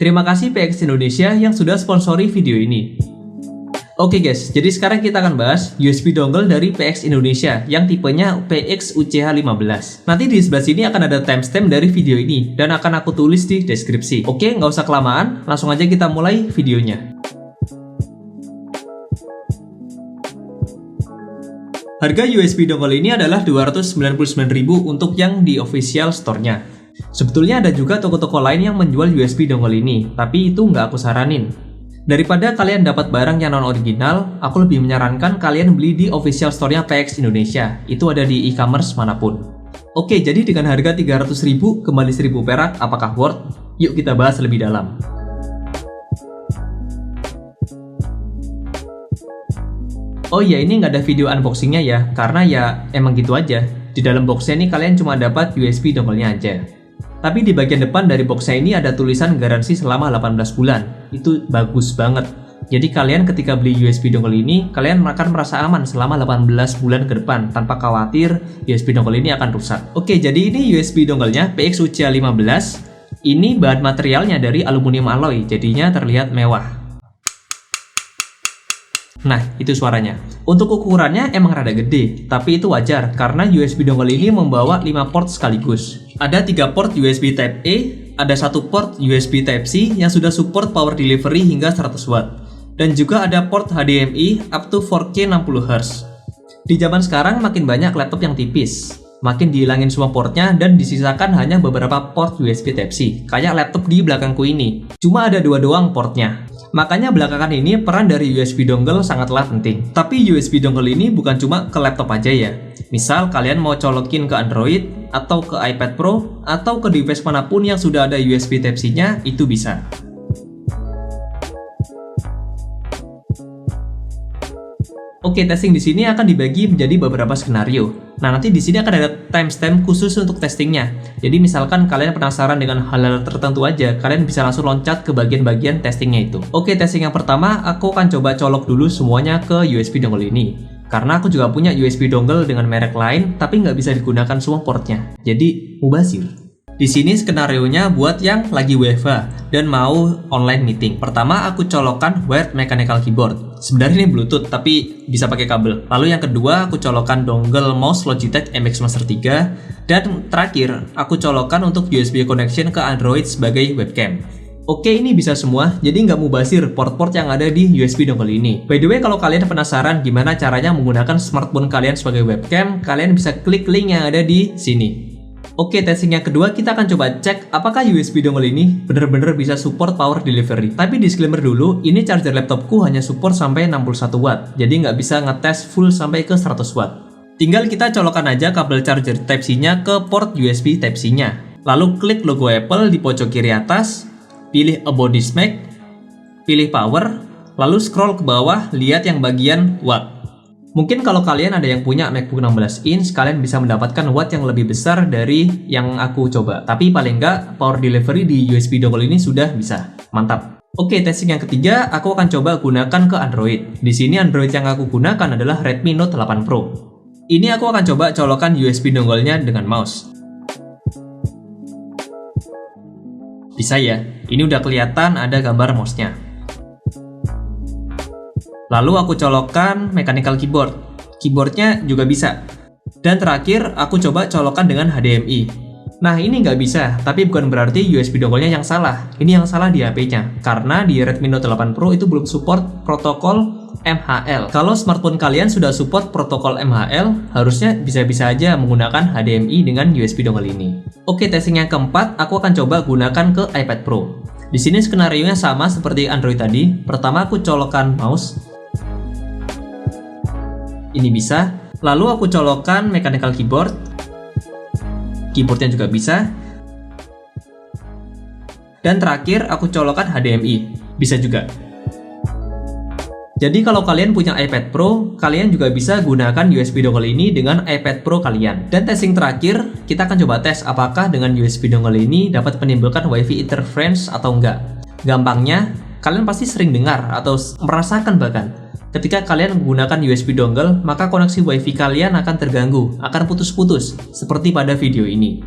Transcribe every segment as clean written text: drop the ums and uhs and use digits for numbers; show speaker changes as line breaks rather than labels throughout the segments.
Terima kasih PX Indonesia yang sudah sponsori video ini. Oke guys, jadi sekarang kita akan bahas USB dongle dari PX Indonesia yang tipenya PX UCH15. Nanti di sebelah sini akan ada timestamp dari video ini dan akan aku tulis di deskripsi. Oke, nggak usah kelamaan, langsung aja kita mulai videonya. Harga USB dongle ini adalah 299.000 untuk yang di official store-nya. Sebetulnya ada juga toko-toko lain yang menjual USB dongle ini, tapi itu nggak aku saranin. Daripada kalian dapat barang yang non-original, aku lebih menyarankan kalian beli di official store-nya PX Indonesia. Itu ada di e-commerce manapun. Oke, jadi dengan harga 300.000 kembali 1.000 perak, apakah worth? Yuk kita bahas lebih dalam. Oh iya, ini nggak ada video unboxingnya ya, karena ya emang gitu aja. Di dalam boxnya ini kalian cuma dapat USB dongle-nya aja. Tapi di bagian depan dari boxnya ini ada tulisan garansi selama 18 bulan. Itu bagus banget. Jadi kalian ketika beli USB dongle ini, kalian akan merasa aman selama 18 bulan ke depan tanpa khawatir USB dongle ini akan rusak. Oke, jadi ini USB dongle-nya PX UCH15. Ini bahan materialnya dari aluminium alloy, jadinya terlihat mewah. Nah, itu suaranya. Untuk ukurannya emang rada gede, tapi itu wajar karena USB dongle ini membawa 5 port sekaligus. Ada 3 port USB Type A, ada 1 port USB Type C yang sudah support power delivery hingga 100 watt. Dan juga ada port HDMI up to 4K 60Hz. Di zaman sekarang makin banyak laptop yang tipis. Makin dihilangin semua portnya dan disisakan hanya beberapa port USB Type C, kayak laptop di belakangku ini. Cuma ada 2 doang portnya. Makanya belakangan ini peran dari USB dongle sangatlah penting. Tapi USB dongle ini bukan cuma ke laptop aja ya. Misal kalian mau colokin ke Android, atau ke iPad Pro, atau ke device manapun yang sudah ada USB Type-C-nya, itu bisa. Oke, testing di sini akan dibagi menjadi beberapa skenario. Nah, nanti di sini akan ada timestamp khusus untuk testingnya. Jadi misalkan kalian penasaran dengan hal-hal tertentu aja, kalian bisa langsung loncat ke bagian-bagian testingnya itu. Oke, testing yang pertama, aku akan coba colok dulu semuanya ke USB dongle ini. Karena aku juga punya USB dongle dengan merek lain, tapi nggak bisa digunakan semua portnya. Jadi, mubazir. Di sini skenarionya buat yang lagi WFH dan mau online meeting. Pertama, aku colokkan wired mechanical keyboard. Sebenarnya ini Bluetooth, tapi bisa pakai kabel. Lalu yang kedua, aku colokkan dongle mouse Logitech MX Master 3. Dan terakhir, aku colokkan untuk USB connection ke Android sebagai webcam. Oke, ini bisa semua, jadi nggak mubazir port-port yang ada di USB dongle ini. By the way, kalau kalian penasaran gimana caranya menggunakan smartphone kalian sebagai webcam, kalian bisa klik link yang ada di sini. Oke, testing yang kedua kita akan coba cek apakah USB dongle ini benar-benar bisa support power delivery. Tapi disclaimer dulu, ini charger laptopku hanya support sampai 61 watt, jadi nggak bisa ngetes full sampai ke 100 watt. Tinggal kita colokkan aja kabel charger Type-C-nya ke port USB Type-C-nya. Lalu klik logo Apple di pojok kiri atas, pilih About This Mac, pilih Power, lalu scroll ke bawah, lihat yang bagian Watt. Mungkin kalau kalian ada yang punya MacBook 16 inch, kalian bisa mendapatkan watt yang lebih besar dari yang aku coba. Tapi paling nggak, power delivery di USB dongle ini sudah bisa. Mantap. Oke, testing yang ketiga, aku akan coba gunakan ke Android. Di sini Android yang aku gunakan adalah Redmi Note 8 Pro. Ini aku akan coba colokan USB dongle-nya dengan mouse. Bisa ya? Ini udah kelihatan ada gambar mouse-nya. Lalu aku colokkan mechanical keyboard. Keyboardnya juga bisa. Dan terakhir, aku coba colokkan dengan HDMI. Nah, ini nggak bisa, tapi bukan berarti USB dongle-nya yang salah. Ini yang salah di HP-nya. Karena di Redmi Note 8 Pro itu belum support protokol MHL. Kalau smartphone kalian sudah support protokol MHL, harusnya bisa-bisa aja menggunakan HDMI dengan USB dongle ini. Oke, testing yang keempat, aku akan coba gunakan ke iPad Pro. Di sini skenarionya sama seperti Android tadi. Pertama, aku colokkan mouse. Ini bisa. Lalu aku colokkan mechanical keyboard. Keyboardnya juga bisa. Dan terakhir aku colokkan HDMI. Bisa juga. Jadi kalau kalian punya iPad Pro, kalian juga bisa gunakan USB dongle ini dengan iPad Pro kalian. Dan testing terakhir, kita akan coba tes apakah dengan USB dongle ini dapat menimbulkan WiFi interference atau enggak. Gampangnya, kalian pasti sering dengar atau merasakan bahkan, ketika kalian menggunakan USB dongle, maka koneksi WiFi kalian akan terganggu, akan putus-putus, seperti pada video ini.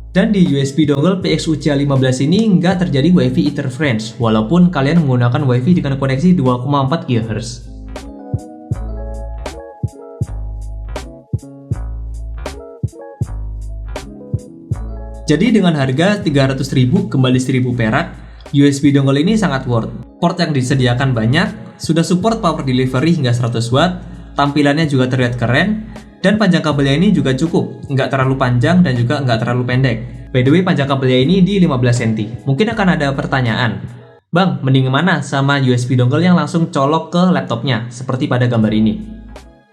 Dan di USB dongle PXUCA15 ini nggak terjadi WiFi interference, walaupun kalian menggunakan WiFi dengan koneksi 2,4 GHz. Jadi dengan harga 300.000 kembali 1.000 perak, USB dongle ini sangat worth. Port yang disediakan banyak, sudah support power delivery hingga 100 watt, tampilannya juga terlihat keren, dan panjang kabelnya ini juga cukup, nggak terlalu panjang dan juga nggak terlalu pendek. By the way, panjang kabelnya ini di 15 cm. Mungkin akan ada pertanyaan, Bang, mending mana sama USB dongle yang langsung colok ke laptopnya, seperti pada gambar ini?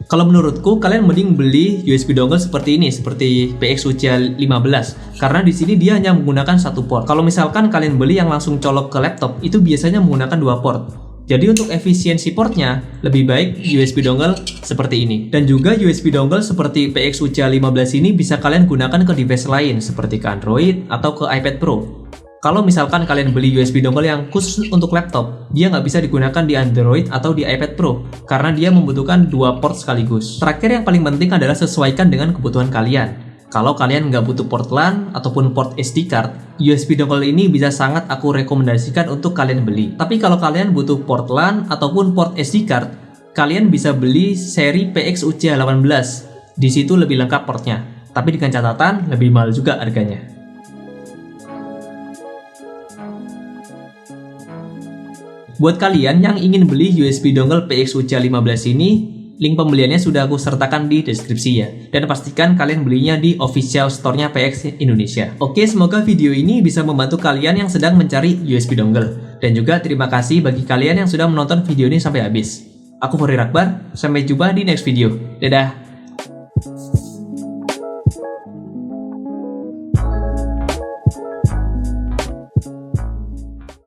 Kalau menurutku, kalian mending beli USB dongle seperti ini, seperti PXUCA15, karena di sini dia hanya menggunakan satu port. Kalau misalkan kalian beli yang langsung colok ke laptop, itu biasanya menggunakan dua port. Jadi untuk efisiensi portnya, lebih baik USB dongle seperti ini. Dan juga USB dongle seperti PXUCA15 ini bisa kalian gunakan ke device lain, seperti ke Android atau ke iPad Pro. Kalau misalkan kalian beli USB dongle yang khusus untuk laptop, dia nggak bisa digunakan di Android atau di iPad Pro, karena dia membutuhkan dua port sekaligus. Terakhir yang paling penting adalah sesuaikan dengan kebutuhan kalian. Kalau kalian nggak butuh port LAN ataupun port SD card, USB dongle ini bisa sangat aku rekomendasikan untuk kalian beli. Tapi kalau kalian butuh port LAN ataupun port SD card, kalian bisa beli seri PXUCA18. Di situ lebih lengkap portnya, tapi dengan catatan lebih mahal juga harganya. Buat kalian yang ingin beli USB dongle PXUCA15 ini, link pembeliannya sudah aku sertakan di deskripsi ya. Dan pastikan kalian belinya di official store-nya PX Indonesia. Oke, semoga video ini bisa membantu kalian yang sedang mencari USB dongle. Dan juga terima kasih bagi kalian yang sudah menonton video ini sampai habis. Aku Fahri Akbar, sampai jumpa di next video. Dadah!